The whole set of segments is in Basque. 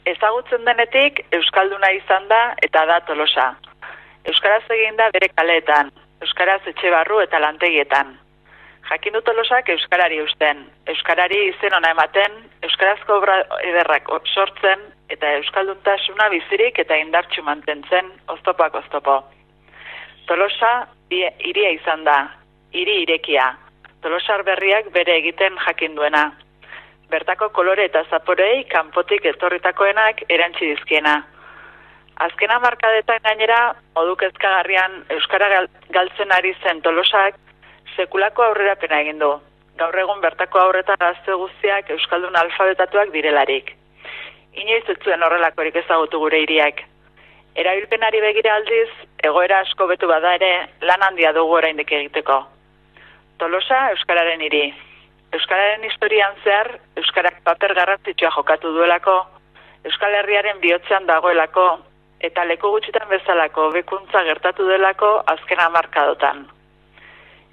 Ezagutzen denetik euskalduna izan da eta da Tolosa. Euskaraz egin da bere kaleetan, euskaraz etxe barru eta lantegietan. Jakin du Tolosak euskarari eusten, euskarari izen ona ematen, euskarazko obra ederrak sortzen eta euskalduntasuna bizirik eta indartsu mantentzen oztopak oztopo. Tolosa hiria izan da, hiri irekia. Tolosar berriak bere egiten jakin duena. Bertako kolore eta zaporei kanpotik etorritakoenak erantsi dizkiena. Azken hamarkadetan gainera, modu kezkagarrian euskara galtzen ari zen Tolosak sekulako aurrerapena egin du. Gaur egun bertako aurretan gazte guztiak euskaldun alfabetatuak direlarik. Inoiz ez zuen horrelakorik ezagutu gure hiriak. Erabilpenari begira aldiz, egoera asko betu bada ere, lan handia dugu oraindik egiteko. Tolosa euskararen hiri. Euskararen historian zehar, euskarak paper garrantzitsua jokatu duelako, Euskal Herriaren bihotzean dagoelako, eta leku gutxitan bezalako hobekuntza gertatu delako azken hamarkadotan.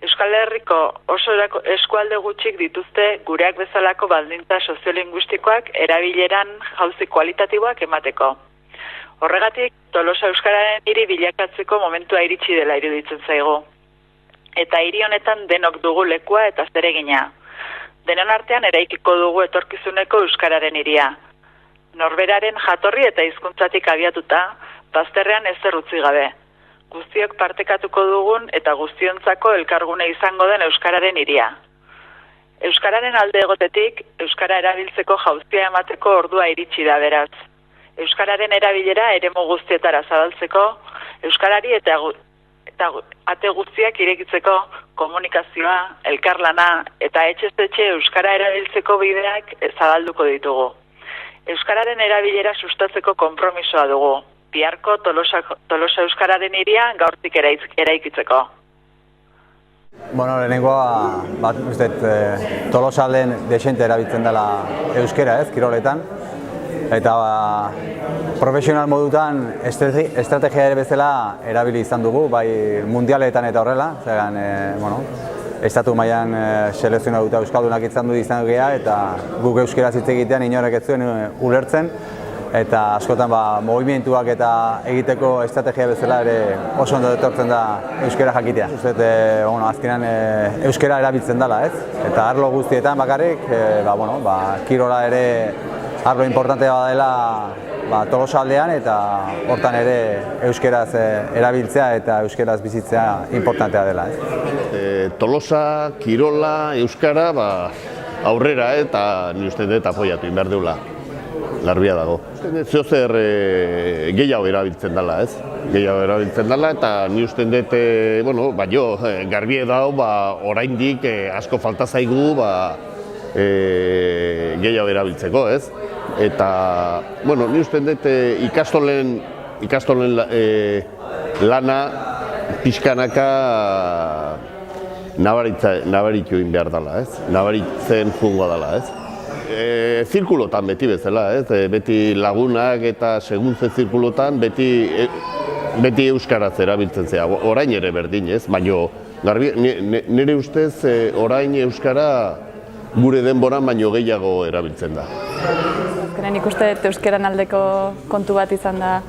Euskal Herriko oso eskualde gutxik dituzte gureak bezalako baldintza soziolinguistikoak erabileran jauzi kualitatiboak emateko. Horregatik, Tolosa euskararen hiri bilakatzeko momentua iritsi dela iruditzen zaigu. Eta hiri honetan denok dugu lekua eta zeregina. Denon artean eraikiko dugu etorkizuneko euskararen hiria. Norberaren jatorri eta hizkuntzatik abiatuta, bazterrean ezer utzi gabe. Guztiok partekatuko dugun eta guztiontzako elkargune izango den euskararen hiria. Euskararen alde egotetik, euskara erabiltzeko jauzia emateko ordua iritsi da beraz. Euskararen erabilera eremu guztietara zabaltzeko, euskarari eta ate guztiak irekitzeko komunikazioa, elkarlana eta etxez-etxe euskara erabiltzeko bideak zabalduko ditugu. Euskararen erabilera sustatzeko konpromisoa dugu. Biharko Tolosa euskararen hiria gaurtik eraikitzeko. Lehenengoa, Tolosa aldean desente erabiltzen dela euskera kiroletan. Eta profesional modutan estrategia ere bezala erabili izan dugu, bai mundialetan eta horrela. Estatu mailan selekzionatuta euskaldunak izan gea eta guk euskeraz hitz egitean inorek ez zuen ulertzen. Eta askotan movimentuak eta egiteko estrategia bezala ere oso ondo etortzen da euskera jakitea. Azkenan euskera erabiltzen dela, ez? Eta arlo guztietan bakarrik, kirola ere arlo importantea badela Tolosa aldean eta hortan ere euskeraz erabiltzea eta euskeraz bizitzea importantea dela. Tolosa, kirola, euskara aurrera eta ni uste dut apoiatu behar deula. Garbia dago. Zeozer gehiago erabiltzen dela, ez? Gehiago erabiltzen dela eta ni uste dut, garbia dago, oraindik asko falta zaigu gehiago erabiltzeko, ez? Eta, ni uste dut ikastolen lana pixkanaka nabaritu egin behar dela, ez? Nabaritzen jungo dela, ez? Zirkulotan beti bezala, ez? Beti lagunak eta seguntze zirkulotan beti euskaraz erabiltzen zea. Orain ere berdin, ez? Baina, nire ustez orain euskara gure denboran baino gehiago erabiltzen da. Azkenean ikuste euskeran aldeko kontu bat izan da,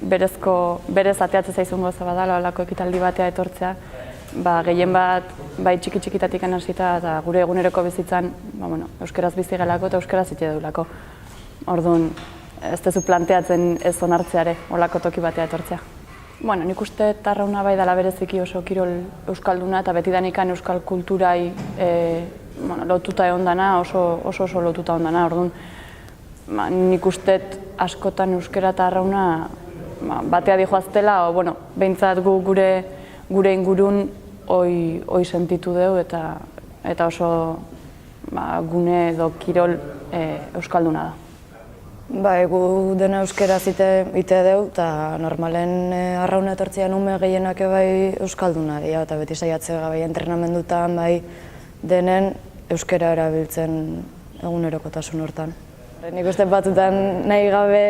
berez ateatzen zaizun goza badala, holako ekitaldi batea etortzea, gehien bat, bai txiki-txikitatik hasita eta gure eguneroko bizitzan, euskeraz bizi gelako eta euskaraz hitz edulako. Orduan, ez dezu planteatzen ez onartzeare, holako toki batea etortzea. Nik uste Arrauna bai dela bereziki oso kirol euskalduna eta betidanikan euskal kulturai lotuta egon dana, oso lotuta egon dana. Orduan, nik uste askotan euskera eta Arrauna batea dihoaztela, behintzat gure ingurun hoi sentitu dugu eta oso gune edo kirol euskalduna da. Gu dena euskeraz ite dugu eta normalen Arrauna etortzean ume gehienak bai euskalduna dira eta beti saiatzea bai entrenamendutan bai denen euskera erabiltzen egunerokotasun hortan. Nik uste batutan nahi gabe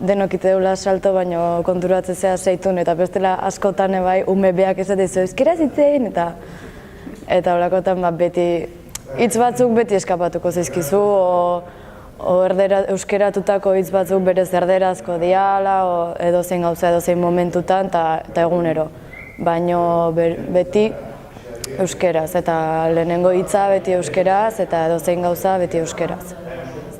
denok ite dugula salto, baina konturatzen zea zeitun eta bestela askotan bai ume beak ez dizu euskeraz itzein eta holakotan beti hitz batzuk beti eskapatuko zaizkizu euskeratutako hitz batzuk berez erderazko diala, edozein gauza edozein momentutan eta egunero. Baina beti euskeraz, eta lehenengo hitza beti euskeraz, eta edozein gauza beti euskeraz.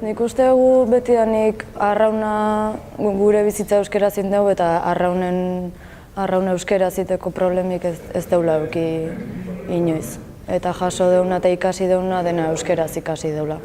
Nik uste dugu betidanik arrauna gure bizitza euskeraz dugu eta arrauna euskeraz iteko problemik ez deula eduki inoiz. Eta jaso deuna eta ikasi deuna dena euskeraz ikasi deula.